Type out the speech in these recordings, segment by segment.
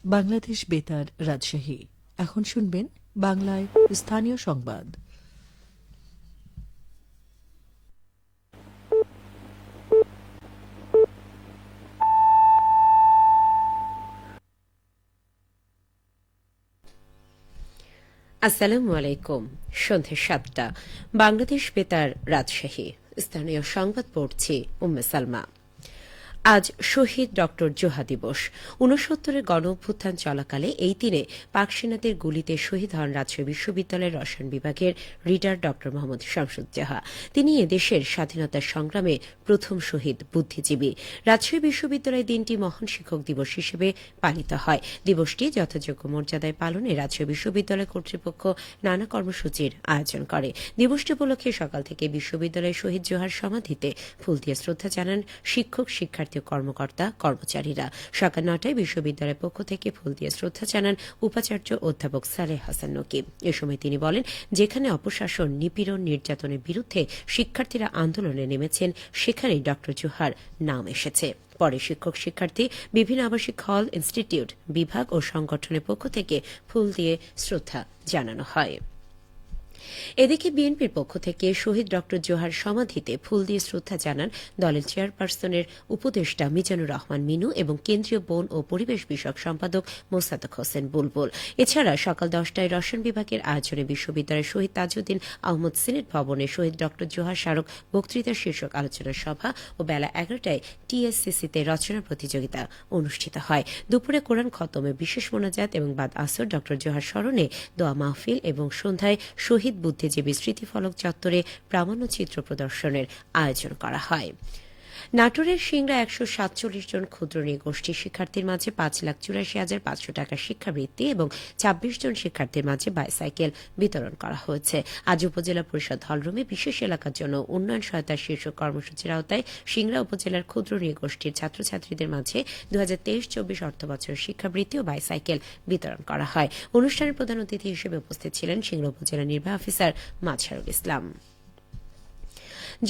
বাংলাদেশ বেতার রাজশাহী। এখন শুনবেন বাংলায় স্থানীয় সংবাদ। আসসালামু আলাইকুম। সন্ধ্যে ৭টা। বাংলাদেশ বেতার রাজশাহী। স্থানীয় সংবাদ পড়ছি উম্মে সালমা। আজ শহীদ ডক্টর জোহা দিবস। ৬৯-এর গণ অভ্যুত্থান চলাকালে এই দিনে পাক সেনাদের গুলিতে শহীদ হন রাজশাহী বিশ্ববিদ্যালয়ের রসায়ন বিভাগের রিডার ডক্টর মোহাম্মদ শামসুজ্জাহা। তিনি এদেশের স্বাধীনতা সংগ্রামে প্রথম শহীদ বুদ্ধিজীবী। রাজশাহী বিশ্ববিদ্যালয়ে দিনটি মহান শিক্ষক দিবস হিসেবে পালিত হয়। দিবসটি যথাযোগ্য মর্যাদায় পালনে রাজশাহী বিশ্ববিদ্যালয় কর্তৃপক্ষ নানা কর্মসূচির আয়োজন করে। দিবসটি উপলক্ষে সকাল থেকে বিশ্ববিদ্যালয়ের শহীদ জোহার সমাধিতে ফুল দিয়ে শ্রদ্ধা জানান শিক্ষক, শিক্ষার্থী, কর্মকর্তা, কর্মচারীরা। সকাল ৯টায় বিশ্ববিদ্যালয়ের পক্ষ থেকে ফুল দিয়ে শ্রদ্ধা জানান উপাচার্য অধ্যাপক সালেহ হাসান নকিব। এ সময় তিনি বলেন, যেখানে অপশাসন, নিপীড়ন, নির্যাতনের বিরুদ্ধে শিক্ষার্থীরা আন্দোলনে নেমেছেন, সেখানেই ডক্টর জোহার নাম এসেছে। পরে শিক্ষক, শিক্ষার্থী, বিভিন্ন আবাসিক হল, ইনস্টিটিউট, বিভাগ ও সংগঠনের পক্ষ থেকে ফুল দিয়ে শ্রদ্ধা জানানো হয়। এদিকে বিএনপির পক্ষ থেকে শহীদ ডক্টর জোহার সমাধিতে ফুল দিয়ে শ্রদ্ধা জানান দলের চেয়ারপারসনের উপদেষ্টা মিজানুর রহমান মিনু এবং কেন্দ্রীয় বন ও পরিবেশ বিষয়ক সম্পাদক মোসাদ্দেক হোসেন বুলবুল। এছাড়া সকাল 10টায় রসায়ন বিভাগের আয়োজনে বিশ্ববিদ্যালয়ের শহীদ তাজউদ্দিন আহমদ সিনেট ভবনে শহীদ ডক্টর জোহার স্মারক বক্তৃতা শীর্ষক আলোচনা সভা ও বেলা 11টায় টিএসসিসিতে রচনা প্রতিযোগিতা অনুষ্ঠিত হয়। দুপুরে কোরআন খতমে বিশেষ মোনাজাত এবং বাদ আসর ডক্টর জোহার স্মরণে দোয়া মাহফিল এবং সন্ধ্যায় শহীদ বুদ্ধিজীবী স্মৃতিফলক চত্বরে প্রামাণ্যচিত্র প্রদর্শনের আয়োজন করা হয়। নাটোরের সিংড়া ১৪৭ জন ক্ষুদ্র নৃগোষ্ঠীর শিক্ষার্থীর মাঝে ৫,৮৪,৫০০ টাকার শিক্ষাবৃত্তি এবং ২৬ জন শিক্ষার্থীর মাঝে বাইসাইকেল বিতরণ করা হয়েছে। আজ উপজেলা পরিষদ হলরুমে বিশেষ এলাকার জন্য উন্নয়ন সহায়তা শীর্ষক কর্মসূচির আওতায় সিংড়া উপজেলার ক্ষুদ্র নৃগোষ্ঠীর ছাত্রছাত্রীদের মাঝে ২০২৩-২৪ অর্থবছরের শিক্ষাবৃত্তি ও বাইসাইকেল বিতরণ করা হয়। অনুষ্ঠানের প্রধান অতিথি হিসেবে উপস্থিত ছিলেন সিংড়া উপজেলা নির্বাহী অফিসার মাজহারুল ইসলাম।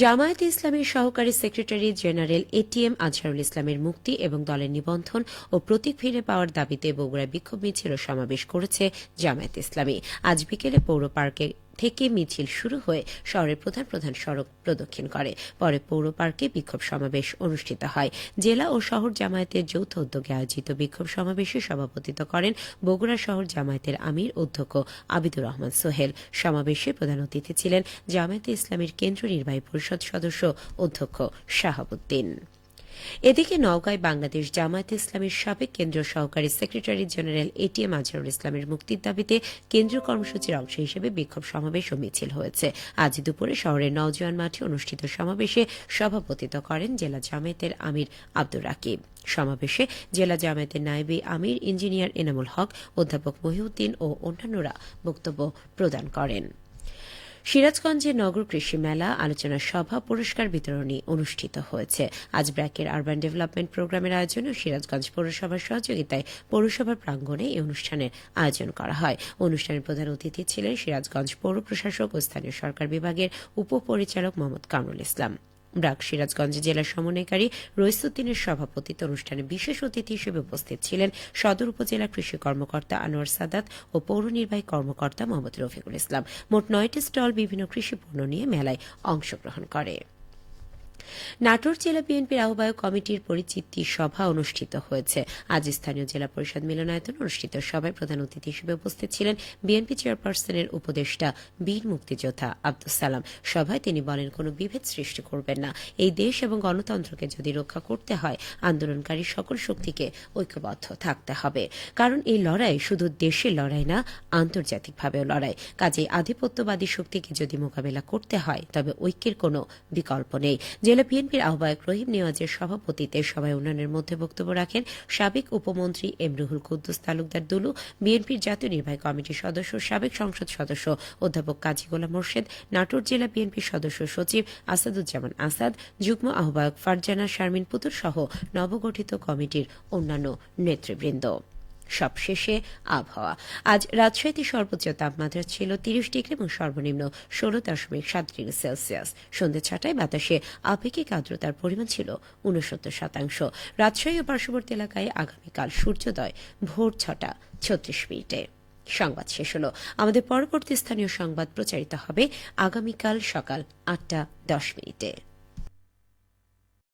জামায়াতে ইসলামীর সহকারী সেক্রেটারি জেনারেল এটিএম আজহারুল ইসলামের মুক্তি এবং দলের নিবন্ধন ও প্রতীক ফিরে পাওয়ার দাবিতে বগুড়ায় বিক্ষোভ মিছিল ও সমাবেশ করেছে জামায়াতে ইসলামী। আজ বিকেলে পৌর পার্কে থেকে মিছিল শুরু হয়ে শহরের প্রধান প্রধান সড়ক প্রদক্ষিণ করে। পরে পৌর পার্কে বিক্ষোভ সমাবেশ অনুষ্ঠিত হয়। জেলা ও শহর জামায়াতের যৌথ উদ্যোগে আয়োজিত বিক্ষোভ সমাবেশে সভাপতিত্ব করেন বগুড়া শহর জামায়াতের আমির অধ্যক্ষ আবিদুর রহমান সোহেল। সমাবেশে প্রধান অতিথি ছিলেন জামায়াতে ইসলামীর কেন্দ্রীয় নির্বাহী পরিষদ সদস্য অধ্যক্ষ শাহাবুদ্দিন। এদিকে নওগাঁয় বাংলাদেশ জামায়াতে ইসলামীর সাবেক কেন্দ্রীয় সহকারী সেক্রেটারি জেনারেল এটিএম আজহারুল ইসলামের মুক্তির দাবিতে কেন্দ্রীয় কর্মসূচির অংশ হিসেবে বিক্ষোভ সমাবেশ ও মিছিল হয়েছে। আজ দুপুরে শহরের নওজোয়ান মাঠে অনুষ্ঠিত সমাবেশে সভাপতিত্ব করেন জেলা জামায়াতের আমির আব্দুর রাকিব। সমাবেশে জেলা জামায়াতের নায়েবে আমির ইঞ্জিনিয়ার এনামুল হক, অধ্যাপক মহিউদ্দিন ও অন্যান্যরা বক্তব্য প্রদান করেন। সিরাজগঞ্জে নগর কৃষি মেলা, আলোচনা সভা, পুরস্কার বিতরণী অনুষ্ঠিত হয়েছে। আজ ব্র্যাকের আরবান ডেভেলপমেন্ট প্রোগ্রামের আয়োজনে সিরাজগঞ্জ পৌরসভার সহযোগিতায় পৌরসভার প্রাঙ্গণে এই অনুষ্ঠানের আয়োজন করা হয়। অনুষ্ঠানের প্রধান অতিথি ছিলেন সিরাজগঞ্জ পৌর প্রশাসক ও স্থানীয় সরকার বিভাগের উপপরিচালক মোহাম্মদ কামরুল ইসলাম। ব্র্যাক সিরাজগঞ্জ জেলা সমন্বয়কারী রইসুদ্দিনের সভাপতিত্বে অনুষ্ঠানে বিশেষ অতিথি হিসেবে উপস্থিত ছিলেন সদর উপজেলা কৃষি কর্মকর্তা আনোয়ার সাদাত ও পৌর নির্বাহী কর্মকর্তা মোহাম্মদ রফিকুল ইসলাম। মোট ৯টি স্টল বিভিন্ন কৃষি পণ্য নিয়ে মেলায় অংশগ্রহণ করে। নাটোর জেলা বিএনপির আহ্বায়ক কমিটির পরিচিতি সভা অনুষ্ঠিত হয়েছে। আজ স্থানীয় জেলা পরিষদ মিলনায়তনে অনুষ্ঠিত সভায় প্রধান অতিথি হিসেবে উপস্থিত ছিলেন বিএনপি চেয়ারপারসনের উপদেষ্টা বীর মুক্তিযোদ্ধা আব্দুস সালাম। সভায় তিনি বলেন, কোনো বিভেদ সৃষ্টি করবেন না। এই দেশ এবং গণতন্ত্রকে যদি রক্ষা করতে হয়, আন্দোলনকারী সকল শক্তিকে ঐক্যবদ্ধ থাকতে হবে। কারণ এই লড়াই শুধু দেশের লড়াই না, আন্তর্জাতিকভাবেও লড়াই। কাজেই আধিপত্যবাদী শক্তিকে যদি মোকাবেলা করতে হয়, তবে ঐক্যের কোনো বিকল্প নেই। জেলা বিএনপির আহ্বায়ক রহিম নেওয়াজের সভাপতিত্বে সভায় উন্নয়নের মধ্যে বক্তব্য রাখেন সাবেক উপমন্ত্রী এমরুহুল কুদ্দুস তালুকদার দুলু, বিএনপির জাতীয় নির্বাহী কমিটির সদস্য সাবেক সংসদ সদস্য অধ্যাপক কাজী গোলাম মোর্শেদ, নাটোর জেলা বিএনপির সদস্য সচিব আসাদুজ্জামান আসাদ, যুগ্ম আহ্বায়ক ফারজানা শারমিন পুতুল সহ নবগঠিত কমিটির অন্যান্য নেতৃবৃন্দ। সবশেষে আবহাওয়া। আজ রাজশাহীতে সর্বোচ্চ তাপমাত্রা ছিল 30 ডিগ্রি এবং সর্বনিম্ন 16.7 ডিগ্রি সেলসিয়াস। সন্ধ্যে 6টায় বাতাসে আপেক্ষিক আর্দ্রতার পরিমাণ ছিল 69%। রাজশাহী ও পার্শ্ববর্তী এলাকায় আগামীকাল সূর্যোদয় ভোর 6:36। সংবাদ শেষ হলো। আমাদের পরবর্তী স্থানীয় সংবাদ প্রচারিত হবে আগামীকাল সকাল 8:10।